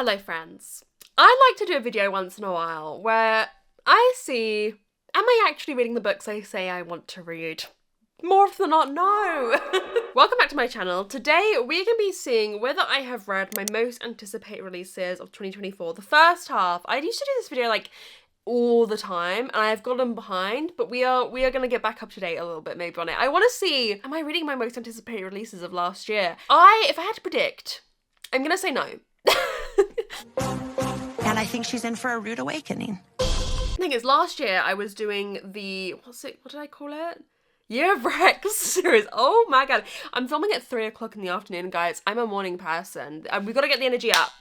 Hello friends. I like to do a video once in a while where I see, am I actually reading the books I say I want to read? More often than not, no. Welcome back to my channel. Today we're going to be seeing whether I have read my most anticipated releases of 2024. The first half, I used to do this video like all the time and I've gotten behind, but we are going to get back up to date a little bit maybe on it. I want to see, am I reading my most anticipated releases of last year? If I had to predict, I'm going to say no. And I think she's in for a rude awakening. The thing is, last year I was doing the, what did I call it? Year of Rex series. Oh my god. I'm filming at 3 o'clock in the afternoon, guys. I'm a morning person. We've got to get the energy up.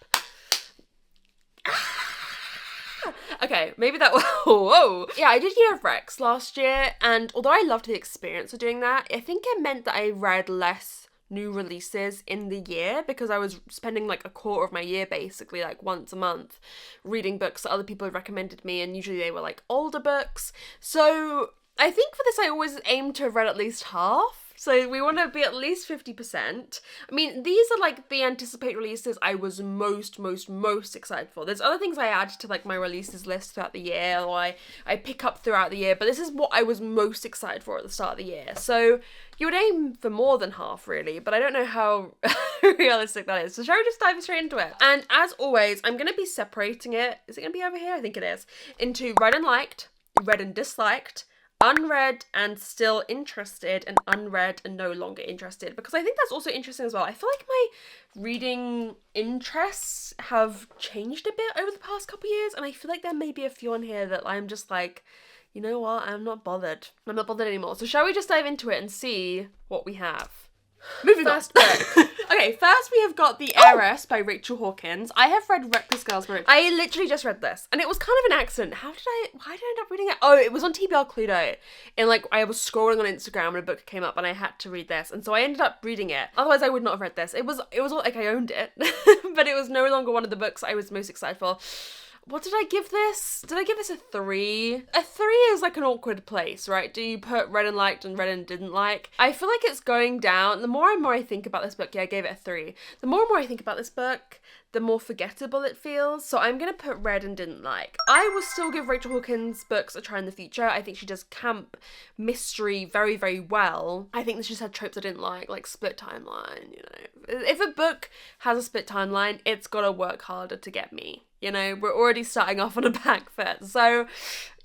Okay, maybe that was, whoa. Yeah, I did Year of Rex last year, and although I loved the experience of doing that, I think it meant that I read less new releases in the year because I was spending like a quarter of my year basically like once a month reading books that other people had recommended me, and usually they were like older books. So I think for this I always aim to have read at least half. So we want to be at least 50%. I mean, these are like the anticipated releases I was most excited for. There's other things I add to like my releases list throughout the year, or I pick up throughout the year, but this is what I was most excited for at the start of the year. So you would aim for more than half really, but I don't know how realistic that is. So shall we just dive straight into it? And as always, I'm going to be separating it. Is it going to be over here? I think it is. Into read and liked, read and disliked, unread and still interested, and unread and no longer interested, because I think that's also interesting as well. I feel like my reading interests have changed a bit over the past couple of years, and I feel like there may be a few on here that I'm just like, you know what, I'm not bothered. I'm not bothered anymore. So shall we just dive into it and see what we have? Moving first book. Okay, first we have got The Heiress by Rachel Hawkins. I have read Reckless Girls by Rachel. I literally just read this, and it was kind of an accident. Why did I end up reading it? Oh, it was on TBR Cluedo, and like I was scrolling on Instagram and a book came up and I had to read this, and so I ended up reading it. Otherwise I would not have read this. It was like I owned it, but it was no longer one of the books I was most excited for. What did I give this? Did I give this a 3? A 3 is like an awkward place, right? Do you put read and liked and read and didn't like? I feel like it's going down. The more and more I think about this book, yeah, I gave it a 3. The more and more I think about this book, the more forgettable it feels. So I'm gonna put read and didn't like. I will still give Rachel Hawkins books a try in the future. I think she does camp mystery very, very well. I think this just had tropes I didn't like split timeline, you know. If a book has a split timeline, it's gotta work harder to get me. You know, we're already starting off on a back foot. So,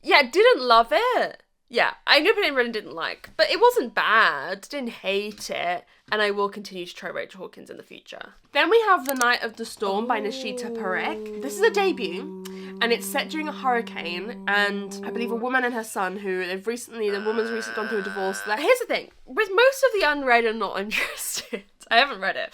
yeah, didn't love it. Yeah, I knew it read and didn't like, but it wasn't bad. Didn't hate it. And I will continue to try Rachel Hawkins in the future. Then we have The Night of the Storm by Nishita Parekh. This is a debut, and it's set during a hurricane, and I believe a woman and her son the woman's recently gone through a divorce. Here's the thing, with most of the unread and not interested, I haven't read it.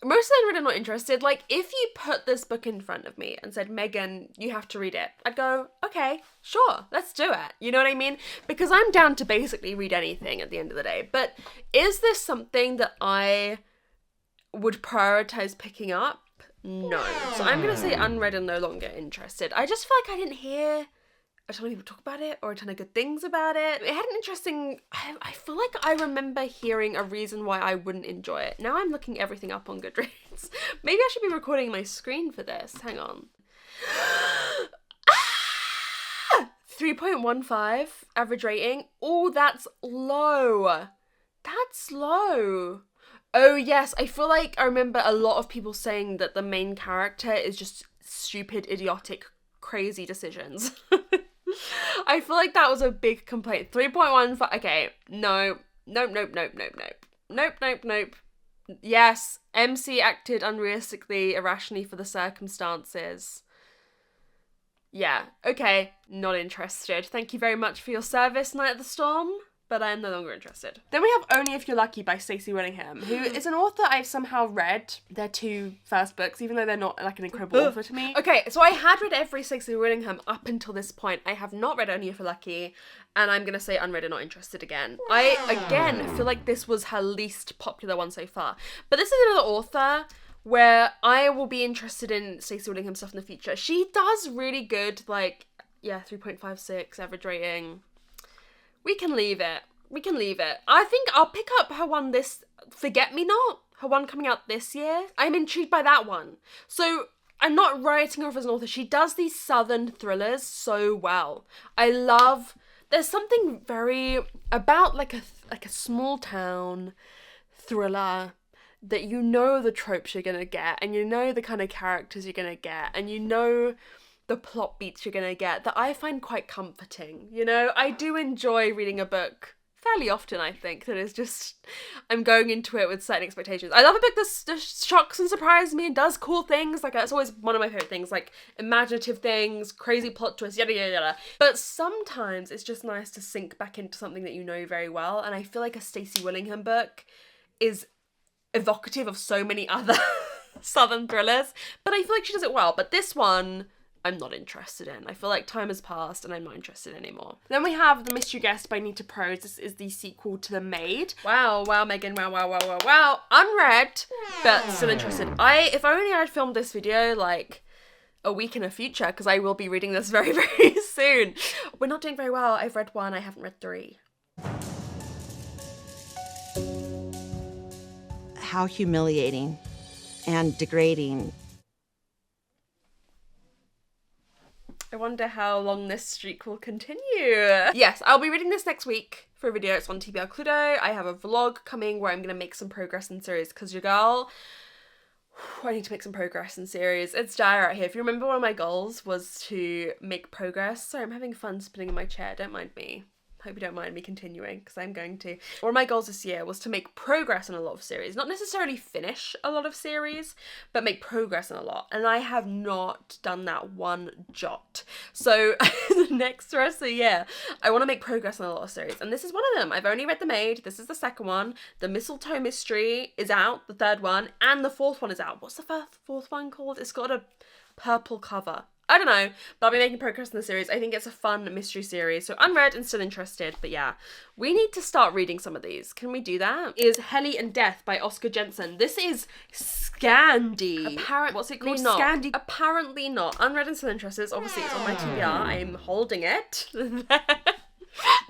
Most of the unread and not interested, like if you put this book in front of me and said, Megan, you have to read it, I'd go, okay, sure, let's do it. You know what I mean? Because I'm down to basically read anything at the end of the day. But is this something that I would prioritize picking up? No. So I'm going to say unread and no longer interested. I just feel like I didn't hear a ton of people talk about it or a ton of good things about it. It had an interesting, I feel like I remember hearing a reason why I wouldn't enjoy it. Now I'm looking everything up on Goodreads. Maybe I should be recording my screen for this. Hang on. 3.15 average rating. Oh, that's low. That's low. Oh yes, I feel like I remember a lot of people saying that the main character is just stupid, idiotic, crazy decisions. I feel like that was a big complaint. 3.15, okay, Nope. Yes, MC acted unrealistically, irrationally for the circumstances. Yeah, okay, not interested. Thank you very much for your service, Night of the Storm, but I am no longer interested. Then we have Only If You're Lucky by Stacey Willingham, who is an author I've somehow read their 2 first books, even though they're not like an incredible author to me. Okay, so I had read every Stacey Willingham up until this point. I have not read Only If You're Lucky, and I'm gonna say unread and not interested again. I, again, feel like this was her least popular one so far. But this is another author where I will be interested in Stacey Willingham stuff in the future. She does really good, like, yeah, 3.56 average rating. We can leave it. I think I'll pick up her one Forget Me Not, her one coming out this year. I'm intrigued by that one. So I'm not writing her off as an author. She does these southern thrillers so well. I love, there's something very about like a small town thriller that you know the tropes you're gonna get, and you know the kind of characters you're gonna get, and you know the plot beats you're gonna get, that I find quite comforting. You know, I do enjoy reading a book fairly often, I think, that is just, I'm going into it with certain expectations. I love a book that shocks and surprises me and does cool things. Like, that's always one of my favourite things, like imaginative things, crazy plot twists, yada yada yada. But sometimes it's just nice to sink back into something that you know very well, and I feel like a Stacey Willingham book is evocative of so many other southern thrillers, but I feel like she does it well. But this one, I'm not interested in. I feel like time has passed and I'm not interested anymore. Then we have The Mystery Guest by Nita Prose. This is the sequel to The Maid. Wow, Megan, wow. Unread, but still interested. If only I'd filmed this video like a week in the future, because I will be reading this very, very soon. We're not doing very well. I've read 1, I haven't read 3. How humiliating and degrading. I wonder how long this streak will continue. Yes, I'll be reading this next week for a video. It's on TBR Cluedo. I have a vlog coming where I'm going to make some progress in series, because your girl, I need to make some progress in series. It's dire out here. If you remember, one of my goals was to make progress. Sorry, I'm having fun spinning in my chair. Don't mind me. Hope you don't mind me continuing, because I'm going to. One of my goals this year was to make progress in a lot of series. Not necessarily finish a lot of series, but make progress in a lot. And I have not done that one jot. So the next rest of the year, I want to make progress in a lot of series. And this is one of them. I've only read The Maid. This is the second one. The Mistletoe Mystery is out, the third one. And the fourth one is out. What's the fourth one called? It's got a purple cover. I don't know, but I'll be making progress in the series. I think it's a fun mystery series, so unread and still interested, but yeah. We need to start reading some of these. Can we do that? Is Helly and Death by Oscar Jensen. This is Scandi. What's it called? Not. Scandi. Apparently not. Unread and still interested. Obviously it's on my TBR. I'm holding it.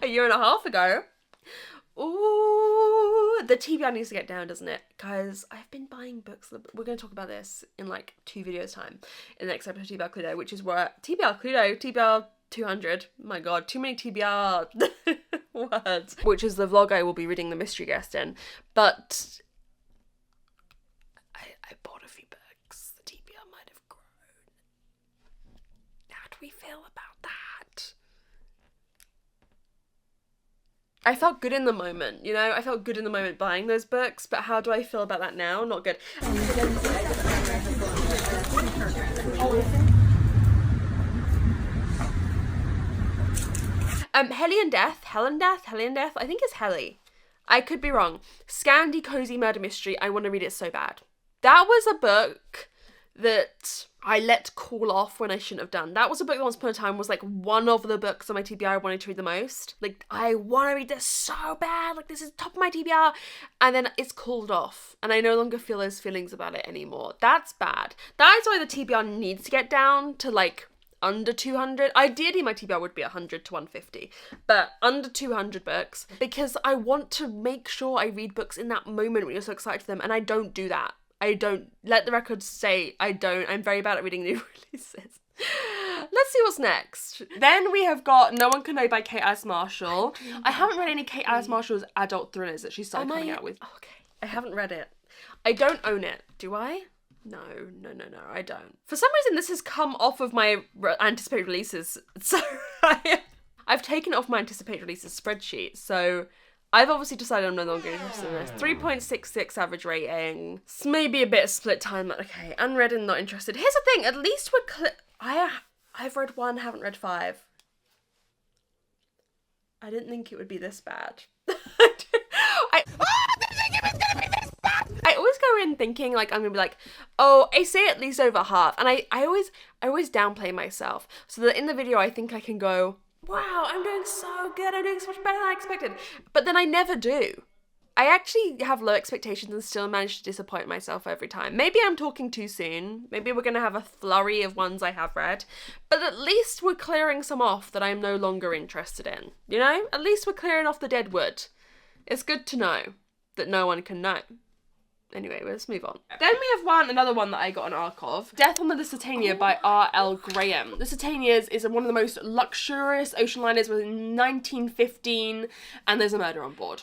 A year and a half ago. Ooh, the TBR needs to get down, doesn't it? Guys, I've been buying books. We're going to talk about this in like 2 videos time in the next episode of TBR Cluedo, which is where TBR 200. My god, too many TBR words. Which is the vlog I will be reading The Mystery Guest in. But I bought a few books. The TBR might have grown. How do we feel about that? I felt good in the moment, you know? I felt good in the moment buying those books, but how do I feel about that now? Not good. Helly and Death, I think it's Helly. I could be wrong. Scandi Cozy Murder Mystery, I want to read it so bad. That was a book that I let cool off when I shouldn't have done. That was a book that once upon a time was like one of the books on my TBR I wanted to read the most. Like, I want to read this so bad. Like, this is top of my TBR. And then it's cooled off. And I no longer feel those feelings about it anymore. That's bad. That is why the TBR needs to get down to like under 200. Ideally, my TBR would be 100 to 150. But under 200 books. Because I want to make sure I read books in that moment when you're so excited for them. And I don't do that. I don't. Let the record say I don't. I'm very bad at reading new releases. Let's see what's next. Then we have got No One Can Know by Kate Alice Marshall. I haven't read any Kate Alice Marshall's adult thrillers that she started coming out with. Okay. I haven't read it. I don't own it. Do I? No, I don't. For some reason, this has come off of my anticipated releases. So I've taken it off my anticipated releases spreadsheet. So I've obviously decided I'm no longer interested in this. 3.66 average rating. It's maybe a bit of split time. Okay, unread and not interested. Here's the thing. At least we're I've read 1, haven't read 5. I didn't think it would be this bad. I didn't think it was gonna be this bad. I always go in thinking like I'm gonna be like, oh, I say at least over half, and I always downplay myself so that in the video I think I can go, wow, I'm doing so good, I'm doing so much better than I expected. But then I never do. I actually have low expectations and still manage to disappoint myself every time. Maybe I'm talking too soon. Maybe we're going to have a flurry of ones I have read. But at least we're clearing some off that I'm no longer interested in. You know? At least we're clearing off the dead wood. It's good to know that no one can know. Anyway, let's move on. Then we have another one that I got an arc of. Death on the Lusitania by R.L. Graham. Lusitania is one of the most luxurious ocean liners within 1915, and there's a murder on board.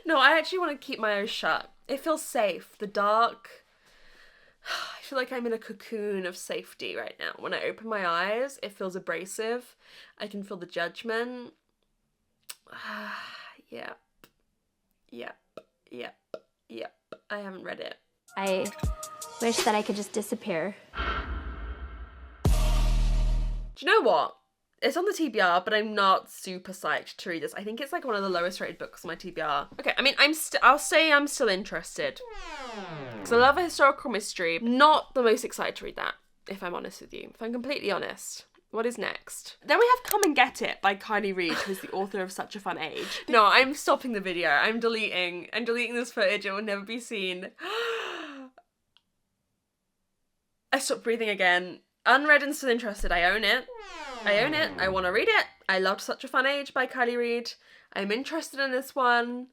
No, I actually want to keep my eyes shut. It feels safe. The dark. I feel like I'm in a cocoon of safety right now. When I open my eyes, it feels abrasive. I can feel the judgment. Yep. I haven't read it. I wish that I could just disappear. Do you know what? It's on the TBR, but I'm not super psyched to read this. I think it's like one of the lowest rated books on my TBR. Okay, I mean, I'll say I'm still interested. Because I love a historical mystery. Not the most excited to read that, if I'm honest with you. If I'm completely honest. What is next? Then we have Come and Get It by Kylie Reid, who's the author of Such a Fun Age. No, I'm stopping the video. I'm deleting this footage. It will never be seen. I stopped breathing again. Unread and still interested. I own it. I want to read it. I loved Such a Fun Age by Kylie Reid. I'm interested in this one.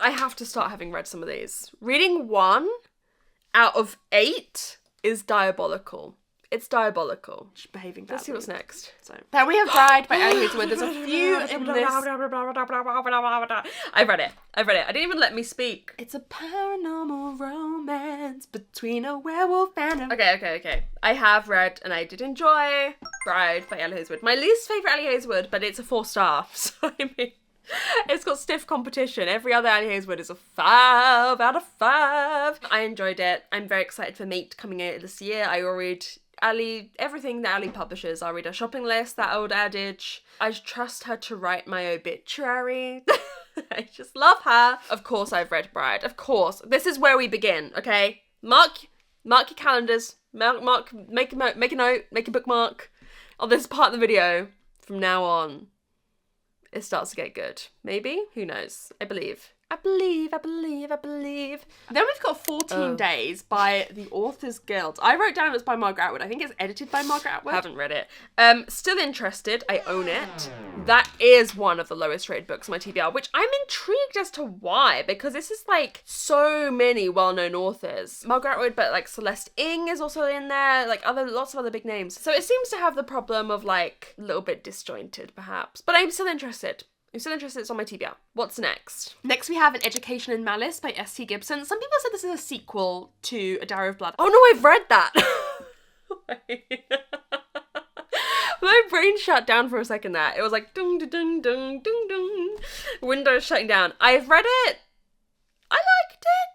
I have to start having read some of these. Reading 1 out of 8 is diabolical. It's diabolical. Just behaving badly. Let's see what's next. So then we have Bride by Ellie Hazelwood. There's a few in this. I've read it. I didn't even let me speak. It's a paranormal romance between a werewolf and a... Okay. I have read and I did enjoy Bride by Ellie Hazelwood. My least favourite Ellie Hazelwood, but it's a 4-star. So I mean, it's got stiff competition. Every other Ellie Hazelwood is a 5 out of 5. I enjoyed it. I'm very excited for Mate coming out this year. I will read everything that Ali publishes. I'll read her shopping list, that old adage. I trust her to write my obituary. I just love her. Of course I've read Bride. Of course. This is where we begin, okay? Mark your calendars. Make a note, make a bookmark on this part of the video. From now on, it starts to get good. Maybe? Who knows? I believe. Then we've got 14 Days by the Authors Guild. I wrote down it's by Margaret Atwood. I think it's edited by Margaret Atwood. Haven't read it. Still interested. I own it. That is one of the lowest rated books on my TBR, which I'm intrigued as to why, because this is like so many well-known authors. Margaret Atwood, but like Celeste Ng is also in there, like lots of other big names. So it seems to have the problem of like a little bit disjointed perhaps, but I'm still interested. It's on my TBR. What's next? Next we have An Education in Malice by S.T. Gibson. Some people said this is a sequel to A Diary of Blood. Oh no, I've read that! My brain shut down for a second there. It was like dung dung dung dung dung. Windows shutting down. I've read it. I liked it.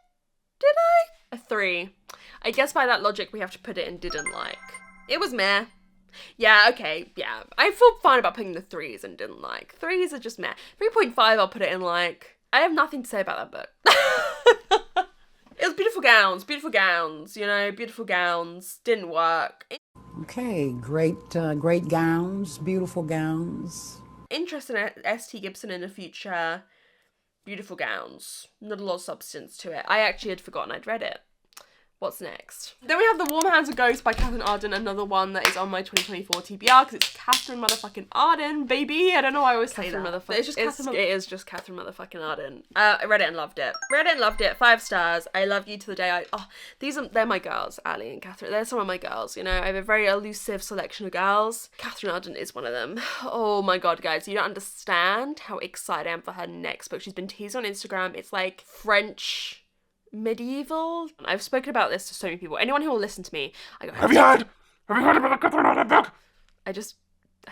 Did I? A 3. I guess by that logic we have to put it in didn't like. It was meh. Yeah, okay, yeah. I feel fine about putting the 3s and didn't like. 3s are just meh. 3.5 I'll put it in like. I have nothing to say about that book. It was beautiful gowns, you know, beautiful gowns. Didn't work. Okay, great gowns, beautiful gowns. Interested in S.T. Gibson in the future. Beautiful gowns. Not a lot of substance to it. I actually had forgotten I'd read it. What's next? Then we have The Warm Hands of Ghosts by Catherine Arden, another one that is on my 2024 TBR because it's Catherine motherfucking Arden, baby. I don't know why I always say that. It is just Catherine motherfucking Arden. I read it and loved it. 5 stars. I love you to the day they're my girls, Ali and Catherine. They're some of my girls, you know. I have a very elusive selection of girls. Catherine Arden is one of them. Oh my god, guys, you don't understand how excited I am for her next book. She's been teased on Instagram. It's like French medieval. I've spoken about this to so many people. Anyone who will listen to me, I go, Have you heard about the Catherine Arden book? I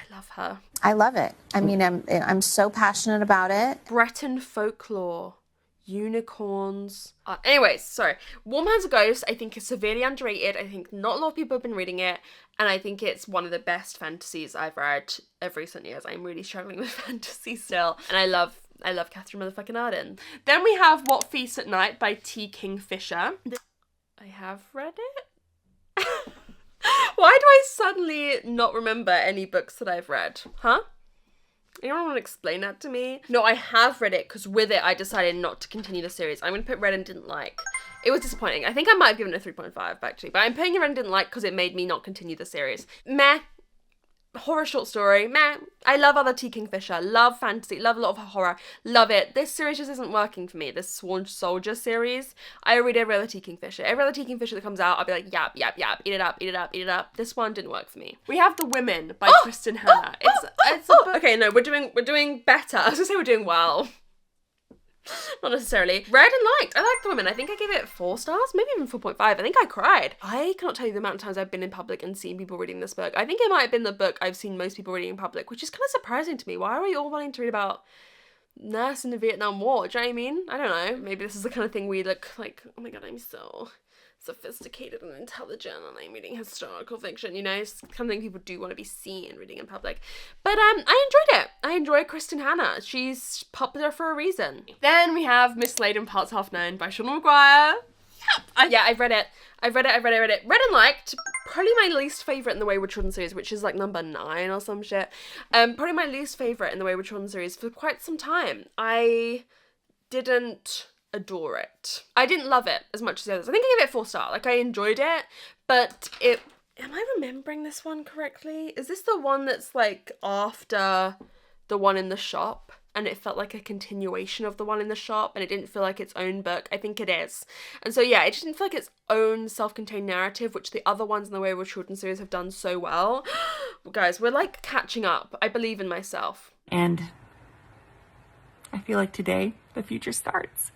love her. I love it. I mean, I'm so passionate about it. Breton folklore, unicorns. Anyways, sorry. Warm Hands of Ghosts, I think is severely underrated. I think not a lot of people have been reading it, and I think it's one of the best fantasies I've read of recent years. I'm really struggling with fantasy still, and I love Catherine motherfucking Arden. Then we have What Feasts at Night by T. Kingfisher. I have read it. Why do I suddenly not remember any books that I've read? Huh? Anyone want to explain that to me? No, I have read it because with it I decided not to continue the series. I'm going to put read and didn't like. It was disappointing. I think I might have given it a 3.5 actually, but I'm putting read and didn't like because it made me not continue the series. Meh. horror short story, meh. I love other T. Kingfisher, love fantasy, love a lot of horror, love it. This series just isn't working for me, this Sworn Soldier series. I read every other T. Kingfisher. Every other T. Kingfisher that comes out, I'll be like, yap, yap, yap, eat it up, eat it up, eat it up. This one didn't work for me. We have The Women by Kristen Hanna. It's a book. Okay, no, we're doing better. I was gonna say we're doing well. Not necessarily. Read and liked. I liked The Women. I think I gave it 4 stars, maybe even 4.5. I think I cried. I cannot tell you the amount of times I've been in public and seen people reading this book. I think it might have been the book I've seen most people reading in public, which is kind of surprising to me. Why are we all wanting to read about nurse in the Vietnam War? Do you know what I mean? I don't know. Maybe this is the kind of thing we look like, oh my god, I'm so sophisticated and intelligent and I'm reading historical fiction, you know, it's the kind of thing people do want to be seen reading in public. But I enjoyed it. I enjoy Kristen Hanna. She's popular for a reason. Then we have Mislaid and Parts Half Known by Sean McGuire. Yep. I've read it. Read and liked. Probably my least favourite in the Wayward Children series, which is like number 9 or some shit. Probably my least favourite in the Wayward Children series for quite some time. I didn't adore it. I didn't love it as much as the others. I think I gave it 4 stars. Like, I enjoyed it, but am I remembering this one correctly? Is this the one that's like after the one in the shop and it felt like a continuation of the one in the shop and it didn't feel like its own book? I think it is. And so yeah, it just didn't feel like its own self-contained narrative, which the other ones in the Wayward Children series have done so well. Guys, we're like catching up. I believe in myself. And I feel like today the future starts.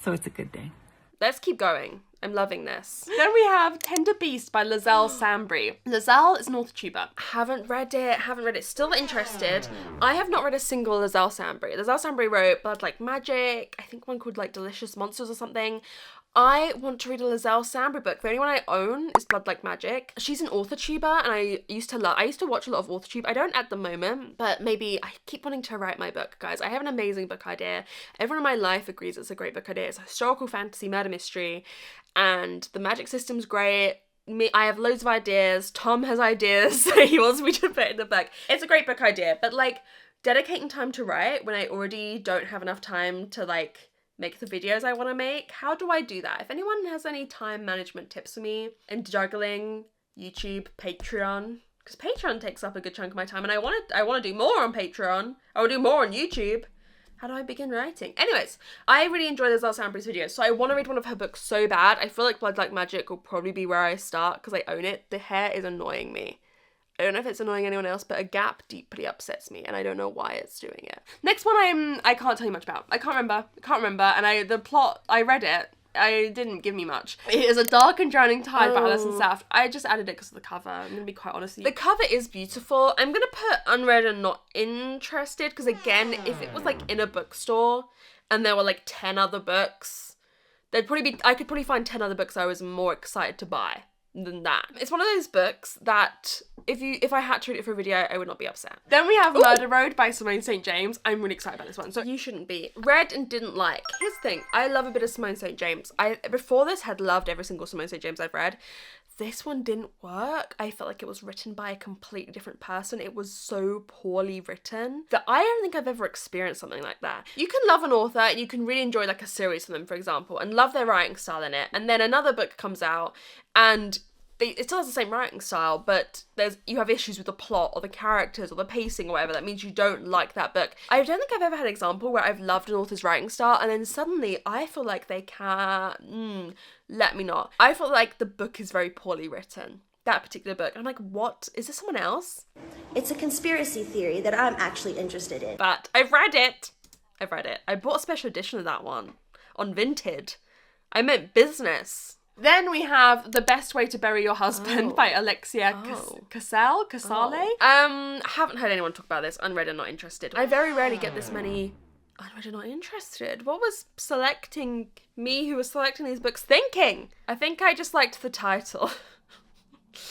So it's a good day. Let's keep going. I'm loving this. Then we have Tender Beast by Lizelle Sambry. Lizelle is an author tuber. Haven't read it. Still interested. I have not read a single Lizelle Sambry. Lizelle Sambry wrote Blood Like Magic. I think one called like Delicious Monsters or something. I want to read a Lizelle Sambry book. The only one I own is Blood Like Magic. She's an author tuber and I used to watch a lot of author tube. I don't at the moment, but maybe I keep wanting to write my book, guys. I have an amazing book idea. Everyone in my life agrees it's a great book idea. It's a historical fantasy murder mystery and the magic system's great. I have loads of ideas. Tom has ideas that he wants me to put in the book. It's a great book idea, but like dedicating time to write when I already don't have enough time to like make the videos I want to make. How do I do that? If anyone has any time management tips for me and juggling YouTube, Patreon, because Patreon takes up a good chunk of my time and I want to do more on Patreon. I want to do more on YouTube. How do I begin writing? Anyways, I really enjoy Lizelle Sambry's videos, so I want to read one of her books so bad. I feel like Blood Like Magic will probably be where I start because I own it. The hair is annoying me. I don't know if it's annoying anyone else, but a gap deeply upsets me, and I don't know why it's doing it. Next one I can't tell you much about. I can't remember, and the plot, I read it. It didn't give me much. It is A Dark and Drowning Tide by Alison Saft. I just added it because of the cover. I'm going to be quite honest with you. The cover is beautiful. I'm going to put unread and not interested, because again, if it was like in a bookstore, and there were like 10 other books, I could probably find 10 other books I was more excited to buy than that. It's one of those books that if I had to read it for a video, I would not be upset. Then we have Murder Road by Simone St. James. I'm really excited about this one. So you shouldn't be. Read and didn't like. Here's the thing. I love a bit of Simone St. James. I, before this, had loved every single Simone St. James I've read. This one didn't work. I felt like it was written by a completely different person. It was so poorly written that I don't think I've ever experienced something like that. You can love an author and you can really enjoy like a series from them, for example, and love their writing style in it. And then another book comes out and it still has the same writing style, but you have issues with the plot or the characters or the pacing or whatever. That means you don't like that book. I don't think I've ever had an example where I've loved an author's writing style and then suddenly I feel like they can't, let me not. I feel like the book is very poorly written. That particular book. I'm like, what? Is this someone else? It's a conspiracy theory that I'm actually interested in. But I've read it. I bought a special edition of that one on Vinted. I meant business. Then we have The Best Way to Bury Your Husband by Alexia Casale. Haven't heard anyone talk about this. Unread and not interested. I very rarely get this many unread and not interested. What was me who was selecting these books thinking? I think I just liked the title.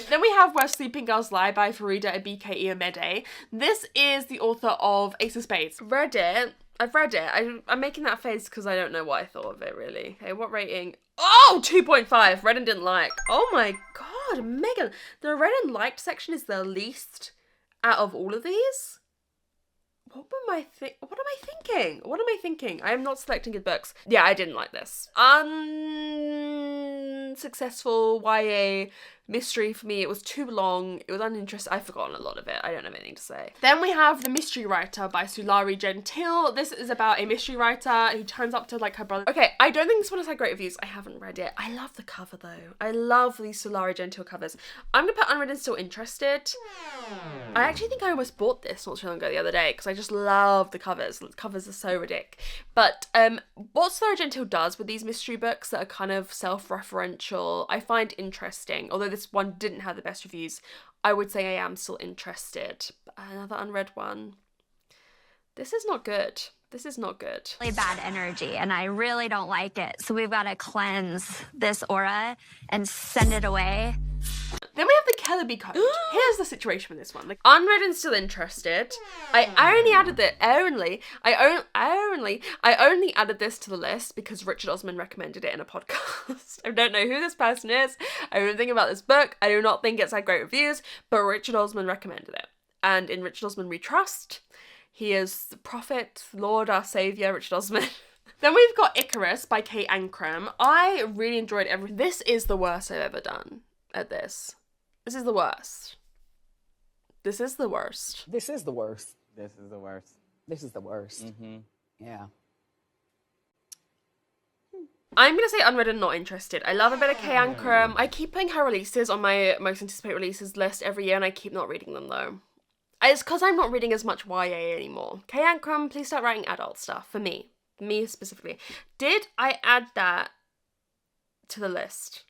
Then we have Where Sleeping Girls Lie by Farida Abike Iomede. This is the author of Ace of Spades. I've read it. I'm making that face because I don't know what I thought of it, really. Okay, what rating? Oh, 2.5. Read and didn't like. Oh my god, Megan. The read and liked section is the least out of all of these? What am I thinking? I am not selecting good books. Yeah, I didn't like this. unsuccessful YA mystery for me. It was too long. It was uninteresting. I've forgotten a lot of it. I don't have anything to say. Then we have The Mystery Writer by Sulari Gentile. This is about a mystery writer who turns up to like her brother. Okay, I don't think this one has had great reviews. I haven't read it. I love the cover though. I love these Sulari Gentile covers. I'm gonna put unread and still interested. I actually think I almost bought this not too long ago the other day because I just love the covers. The covers are so ridiculous. But what Sulari Gentile does with these mystery books that are kind of self-referential, I find interesting. Although this one didn't have the best reviews, I would say I am still interested. But another unread one. This is not good. This is not good. Really bad energy, and I really don't like it. So we've got to cleanse this aura and send it away. Then we have the Kellerby Code. Here's the situation with this one. Like, unread and still interested. I only added the I only added this to the list because Richard Osman recommended it in a podcast. I don't know who this person is. I don't know anything about this book. I do not think it's had great reviews, but Richard Osman recommended it. And in Richard Osman we trust. He is the prophet, Lord, our saviour, Richard Osman. Then we've got Icarus by Kate Ancram. I really enjoyed everything. This is the worst I've ever done at this. This is the worst. This is the worst. This is the worst. This is the worst. This is the worst. Yeah. I'm going to say unread and not interested. I love a bit of Kay Ancram. I keep putting her releases on my most anticipated releases list every year and I keep not reading them though. It's because I'm not reading as much YA anymore. Kay Ancram, please start writing adult stuff for me. Me specifically. Did I add that to the list?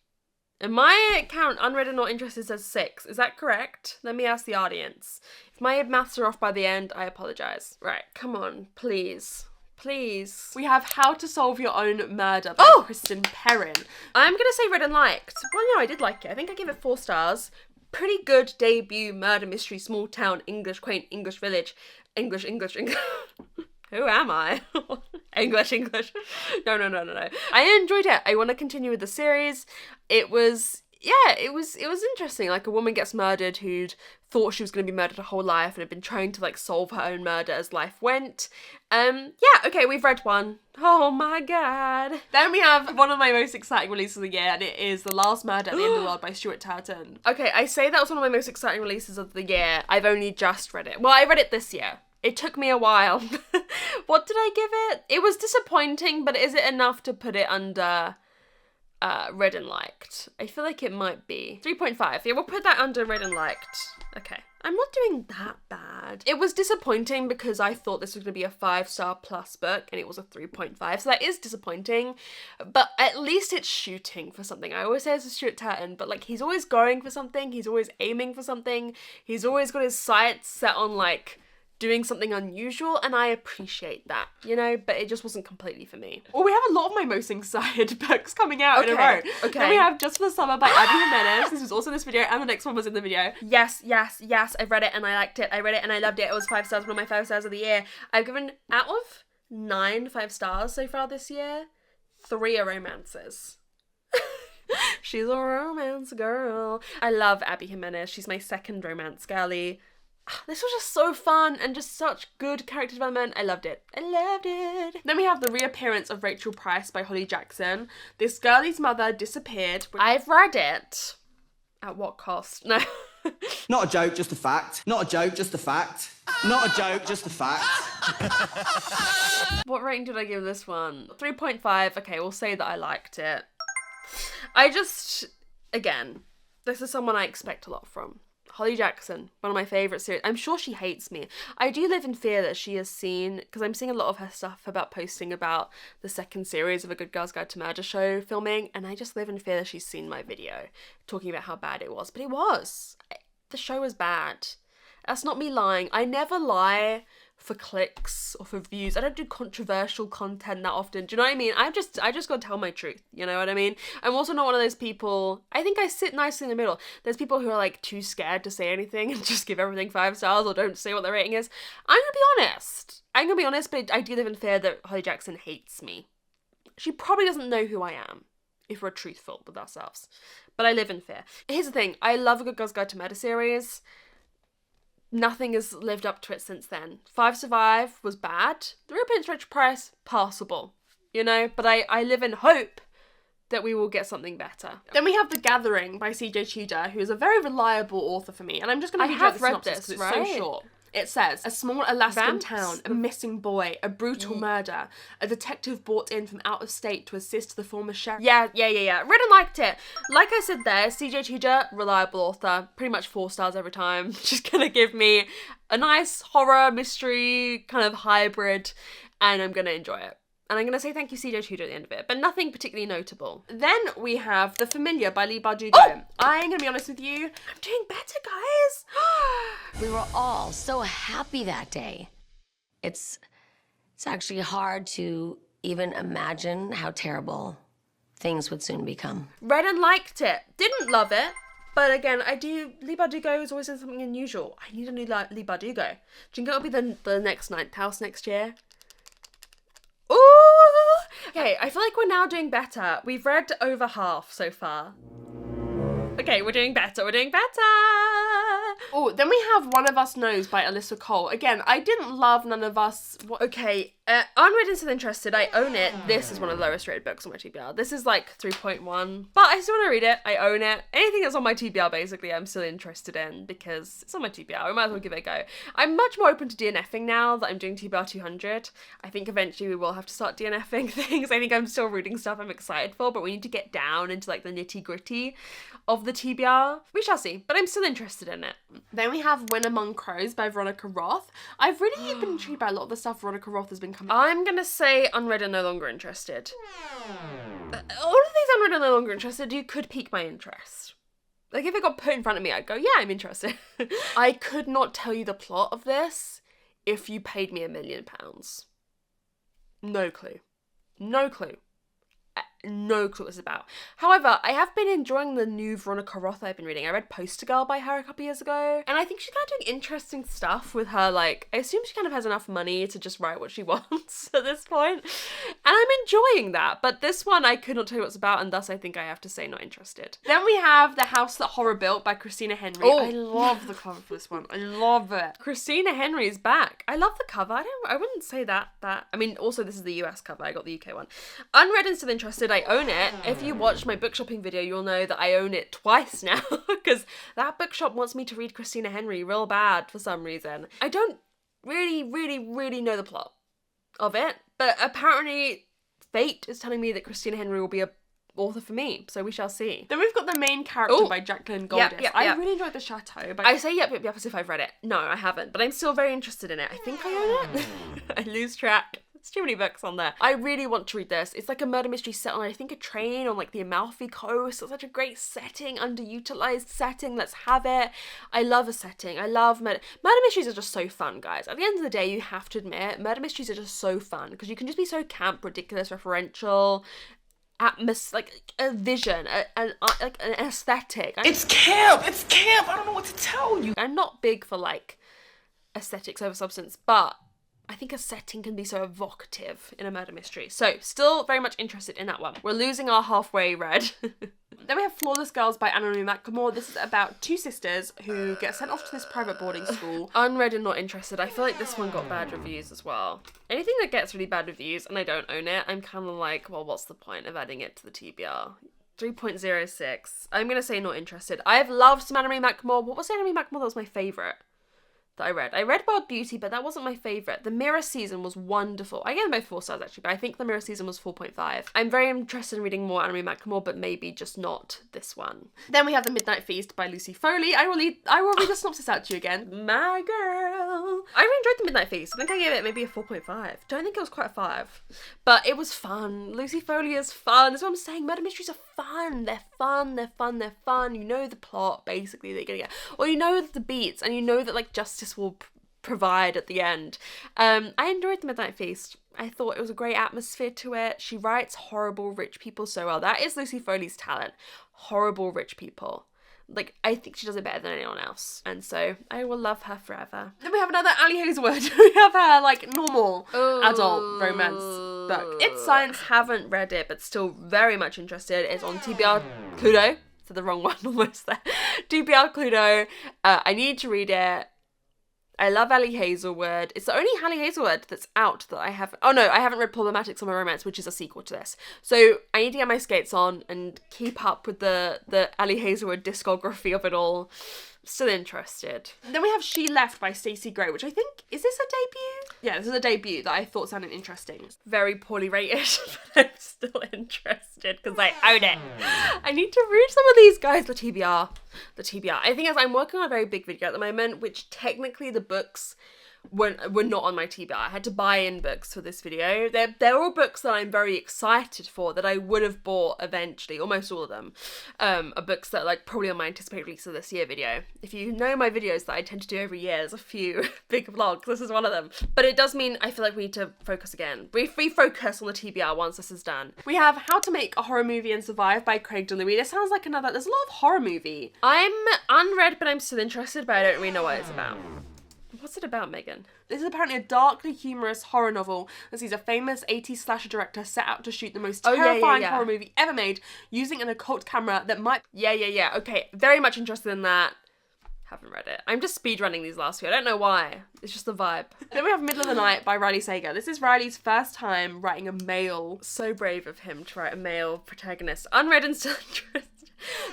In my account, unread and not interested says 6. Is that correct? Let me ask the audience. If my maths are off by the end, I apologise. Right, come on, please. Please. We have How to Solve Your Own Murder by Kristen Perrin. I'm going to say read and liked. Well, no, I did like it. I think I gave it 4 stars. Pretty good debut murder mystery, small town, English, quaint, English village. English. Who am I? English. No. I enjoyed it. I want to continue with the series. It was interesting. Like, a woman gets murdered who'd thought she was going to be murdered her whole life and had been trying to, like, solve her own murder as life went. Okay, we've read one. Oh my god. Then we have one of my most exciting releases of the year, and it is The Last Murder at the End of the World by Stuart Turton. Okay, I say that was one of my most exciting releases of the year. I've only just read it. Well, I read it this year. It took me a while. What did I give it? It was disappointing, but is it enough to put it under read and liked? I feel like it might be. 3.5. Yeah, we'll put that under read and liked. Okay. I'm not doing that bad. It was disappointing because I thought this was going to be a 5-star plus book and it was a 3.5. So that is disappointing, but at least it's shooting for something. I always say it's a Stuart Turton, but like, he's always going for something. He's always aiming for something. He's always got his sights set on like doing something unusual, and I appreciate that, you know, but it just wasn't completely for me. Well, we have a lot of my most excited books coming out in a row. Okay. Then we have Just for the Summer by Abby Jimenez. This was also in this video, and the next one was in the video. Yes, I've read it and I liked it. I read it and I loved it. It was 5 stars, one of my 5 stars of the year. I've given, out of 9 5 stars so far this year, 3 are romances. She's a romance girl. I love Abby Jimenez. She's my second romance girly. This was just so fun and just such good character development. I loved it. Then we have the reappearance of Rachel Price by Holly Jackson. This girlie's mother disappeared. I've read it. At what cost? No. Not a joke, just a fact. Not a joke, just a fact. Not a joke, just a fact. What rating did I give this one? 3.5. Okay, we'll say that I liked it. Again, this is someone I expect a lot from. Holly Jackson, one of my favourite series. I'm sure she hates me. I do live in fear that she has seen, because I'm seeing a lot of her stuff about posting about the second series of A Good Girl's Guide to Murder show filming, and I just live in fear that she's seen my video talking about how bad it was. But it was. The show was bad. That's not me lying. I never lie for clicks or for views. I don't do controversial content that often. Do you know what I mean? I just gotta tell my truth. You know what I mean? I'm also not one of those people. I think I sit nicely in the middle. There's people who are like too scared to say anything and just give everything 5 stars or don't say what their rating is. I'm gonna be honest, but I do live in fear that Holly Jackson hates me. She probably doesn't know who I am, if we're truthful with ourselves. But I live in fear. Here's the thing. I love A Good Girl's Guide to Murder series. Nothing has lived up to it since then. 5 Survive was bad. The Reappearance of Rachel Price, passable. You know? But I live in hope that we will get something better. Then we have The Gathering by CJ Tudor, who is a very reliable author for me. And I'm just going to read out the synopsis because it's so short. It says, a small Alaskan town, a missing boy, a brutal murder, a detective brought in from out of state to assist the former sheriff. Yeah. Read and liked it. Like I said there, CJ Tudor, reliable author, pretty much 4 stars every time. Just gonna give me a nice horror, mystery, kind of hybrid, and I'm gonna enjoy it. And I'm going to say thank you, CJ Tudor, at the end of it, but nothing particularly notable. Then we have The Familiar by Leigh Bardugo. Oh! I'm going to be honest with you, I'm doing better, guys. We were all so happy that day. It's actually hard to even imagine how terrible things would soon become. Read and liked it. Didn't love it. But again, Leigh Bardugo is always in something unusual. I need a new Leigh Bardugo. Do you think it'll be the next Ninth House next year? Ooh! Okay, I feel like we're now doing better. We've read over half so far. Okay, we're doing better. Oh, then we have One of Us Knows by Alyssa Cole. Again, I didn't love None of Us. Okay, Unread and Still Interested, I own it. This is one of the lowest rated books on my TBR. This is like 3.1, but I still want to read it. I own it. Anything that's on my TBR, basically, I'm still interested in because it's on my TBR. We might as well give it a go. I'm much more open to DNFing now that I'm doing TBR 200. I think eventually we will have to start DNFing things. I think I'm still reading stuff I'm excited for, but we need to get down into like the nitty gritty of the TBR. We shall see, but I'm still interested in it. Then we have When Among Crows by Veronica Roth. I've really been intrigued by a lot of the stuff Veronica Roth has been coming. I'm gonna say unread and no longer interested. All of these unread and no longer interested could pique my interest. Like if it got put in front of me, I'd go, yeah, I'm interested. I could not tell you the plot of this if you paid me £1 million. No clue. No clue. No clue what it's about. However, I have been enjoying the new Veronica Roth I've been reading. I read Poster Girl by her a couple years ago, and I think she's kind of doing interesting stuff with her, like, I assume she kind of has enough money to just write what she wants at this point, and I'm enjoying that, but this one I could not tell you what it's about, and thus I think I have to say not interested. Then we have The House That Horror Built by Christina Henry. Oh. I love the cover for this one. I love it. Christina Henry is back. I love the cover. I wouldn't say that. I mean, also this is the US cover. I got the UK one. Unread and Still Interested, I own it. If you watch my book shopping video, you'll know that I own it twice now because that bookshop wants me to read Christina Henry real bad for some reason. I don't really know the plot of it, but apparently fate is telling me that Christina Henry will be a author for me, so we shall see. Then we've got The Main Character by Jacqueline Goldis. Yep. I really enjoyed The Chateau. But I say yep as if I've read it. No, I haven't, but I'm still very interested in it. I think I own it. I lose track. There's too many books on there. I really want to read this. It's like a murder mystery set on, I think, a train on like the Amalfi Coast. It's such a great setting, underutilized setting. Let's have it. I love a setting. I love murder mysteries are just so fun, guys. At the end of the day, you have to admit, murder mysteries are just so fun because you can just be so camp, ridiculous, referential, like a vision, like an aesthetic. It's camp. I don't know what to tell you. I'm not big for like aesthetics over substance, but I think a setting can be so evocative in a murder mystery. So, still very much interested in that one. We're losing our halfway read. Then we have Flawless Girls by Anna-Marie McLemore. This is about 2 sisters who get sent off to this private boarding school. Unread and not interested. I feel like this one got bad reviews as well. Anything that gets really bad reviews and I don't own it, I'm kind of like, well, what's the point of adding it to the TBR? 3.06. I'm going to say not interested. I've loved some Anna-Marie McLemore. What was Anna-Marie McLemore that was my favourite that I read? I read Wild Beauty, but that wasn't my favourite. The Mirror season was wonderful. I gave them both 4 stars actually, but I think the Mirror season was 4.5. I'm very interested in reading more Anna-Marie McLemore, but maybe just not this one. Then we have The Midnight Feast by Lucy Foley. I will read the synopsis out to you again. My girl. I really enjoyed The Midnight Feast. I think I gave it maybe a 4.5. Don't think it was quite a 5. But it was fun. Lucy Foley is fun. That's what I'm saying. Murder mysteries are fun. They're fun. You know the plot, basically, that you're gonna get. Or you know the beats, and you know that, like, justice will provide at the end. I enjoyed The Midnight Feast. I thought it was a great atmosphere to it. She writes horrible rich people so well. That is Lucy Foley's talent. Horrible rich people. Like, I think she does it better than anyone else. And so, I will love her forever. Then we have another Ali Hazelwood. We have her, like, normal adult romance book. It's Science. Haven't read it, but still very much interested. It's on TBR Cluedo. So the wrong one almost there. TBR Cluedo. I need to read it. I love Ali Hazelwood. It's the only Ali Hazelwood that's out that I haven't... Oh no, I haven't read Problematic Summer Romance, which is a sequel to this. So I need to get my skates on and keep up with the Ali Hazelwood discography of it all. Still interested. Then we have She Left by Stacey Gray, which I think... Is this a debut? Yeah, this is a debut that I thought sounded interesting. Very poorly rated, but I'm still interested because I own it. I need to read some of these guys. The TBR. I think as I'm working on a very big video at the moment, which technically the books were not on my TBR. I had to buy in books for this video. They're all books that I'm very excited for, that I would have bought eventually, almost all of them. Are books that are like probably on my anticipated release of this year video. If you know my videos that I tend to do every year, there's a few big vlogs. This is one of them. But it does mean I feel like we need to focus again. Refocus on the TBR once this is done. We have How to Make a Horror Movie and Survive by Craig Dunleavy. This sounds like another... There's a lot of horror movie. I'm unread, but I'm still interested, but I don't really know what it's about. What's it about, Megan? This is apparently a darkly humorous horror novel that sees a famous 80s slasher director set out to shoot the most terrifying horror movie ever made using an occult camera that might... Yeah. Okay, very much interested in that. Haven't read it. I'm just speedrunning these last few. I don't know why. It's just the vibe. Then we have Middle of the Night by Riley Sager. This is Riley's first time writing a male. So brave of him to write a male protagonist. Unread and still interested.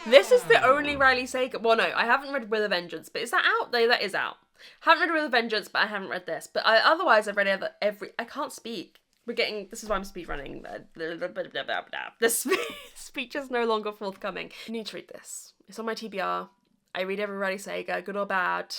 This is the only Riley Sager... Well, no, I haven't read With a Vengeance, but is that out? No, that is out. Haven't read With a Vengeance, but I haven't read this. But otherwise, I've read every... I can't speak. This is why I'm speedrunning. The speech is no longer forthcoming. You need to read this. It's on my TBR. I read every Riley Sager, good or bad.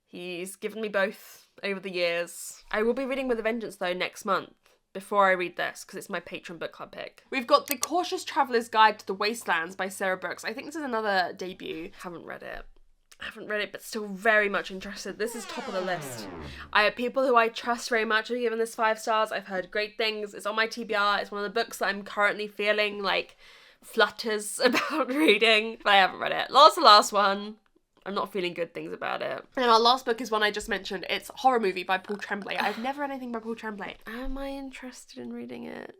He's given me both over the years. I will be reading With a Vengeance, though, next month, before I read this, because it's my Patreon book club pick. We've got The Cautious Traveller's Guide to the Wastelands by Sarah Brooks. I think this is another debut. Haven't read it, but still very much interested. This is top of the list. I have people who I trust very much who have given this 5 stars. I've heard great things. It's on my TBR. It's one of the books that I'm currently feeling like flutters about reading, but I haven't read it. That's the last one. I'm not feeling good things about it. And our last book is one I just mentioned. It's Horror Movie by Paul Tremblay. I've never read anything by Paul Tremblay. Am I interested in reading it?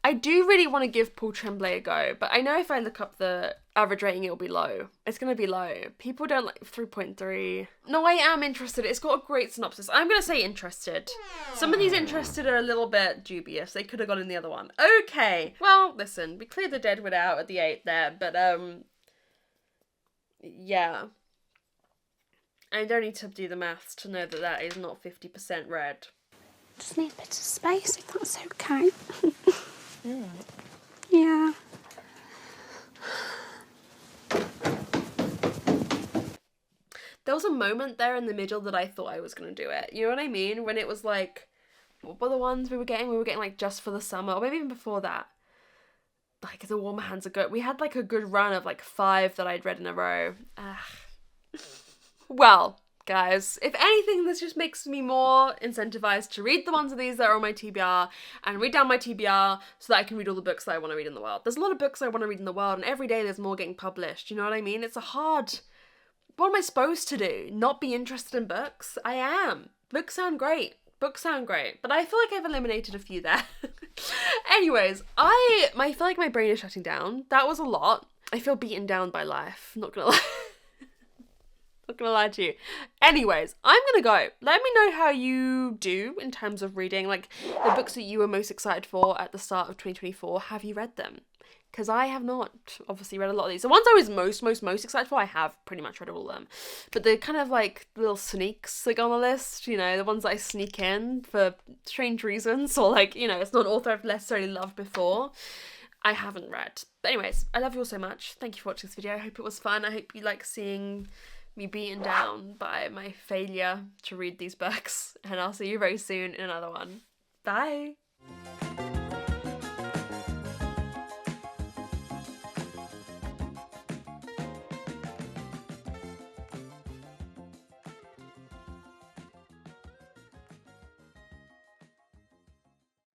I do really want to give Paul Tremblay a go, but I know if I look up the average rating, it'll be low. It's going to be low. People don't like 3.3. No, I am interested. It's got a great synopsis. I'm going to say interested. Some of these interested are a little bit dubious. They could have gone in the other one. Okay. Well, listen, we cleared the Deadwood out at the 8 there, but, yeah. I don't need to do the maths to know that that is not 50% read. Just need a bit of space, if that's okay. Yeah. There was a moment there in the middle that I thought I was going to do it. You know what I mean? When it was like, what were the ones we were getting? We were getting like Just for the Summer, or maybe even before that. Like The Warmer Hands of Good. We had like a good run of like 5 that I'd read in a row. Well, guys, if anything, this just makes me more incentivized to read the ones of these that are on my TBR and read down my TBR so that I can read all the books that I want to read in the world. There's a lot of books I want to read in the world, and every day there's more getting published. You know what I mean? It's a hard... What am I supposed to do? Not be interested in books? I am. Books sound great. But I feel like I've eliminated a few there. Anyways, I feel like my brain is shutting down. That was a lot. I feel beaten down by life. Not gonna lie. Not gonna lie to you. Anyways, I'm gonna go. Let me know how you do in terms of reading, like the books that you were most excited for at the start of 2024. Have you read them? Because I have not obviously read a lot of these. The ones I was most excited for, I have pretty much read all of them. But the kind of like little sneaks that go on the list, you know, the ones that I sneak in for strange reasons, or like, you know, it's not an author I've necessarily loved before, I haven't read. But anyways, I love you all so much. Thank you for watching this video. I hope it was fun. I hope you like seeing me beaten down by my failure to read these books. And I'll see you very soon in another one. Bye!